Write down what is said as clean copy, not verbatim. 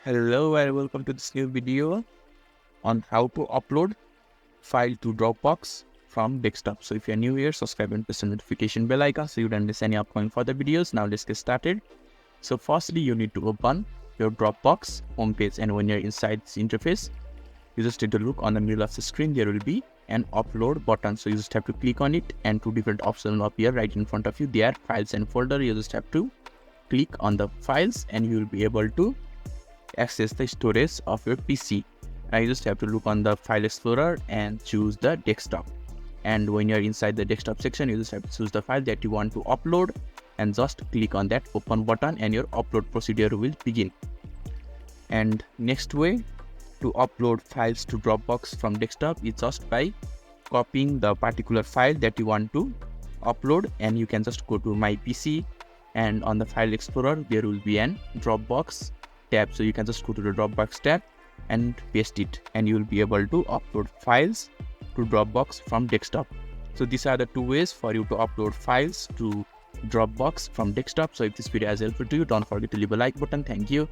Hello and welcome to this new video on how to upload file to Dropbox from desktop. So if you're new here, subscribe and press the notification bell icon so you don't miss any upcoming further videos. Now let's get started. So firstly, you need to open your Dropbox homepage, and when you're inside this interface, you just need to look on the middle of the screen. There will be an upload button. So you just have to click on it and two different options will appear right in front of you. There, files and folder. You just have to click on the files and you will be able to access the storage of your PC. Now you just have to look on the file explorer and choose the desktop, and when you're inside the desktop section, you just have to choose the file that you want to upload and just click on that open button and your upload procedure will begin. And next way to upload files to Dropbox from desktop is just by copying the particular file that you want to upload, and you can just go to my PC, and on the file explorer there will be an Dropbox tab. So you can just go to the Dropbox tab and paste it, and you will be able to upload files to Dropbox from desktop. So these are the two ways for you to upload files to Dropbox from desktop. So if this video is helpful to you, don't forget to leave a like button. Thank you.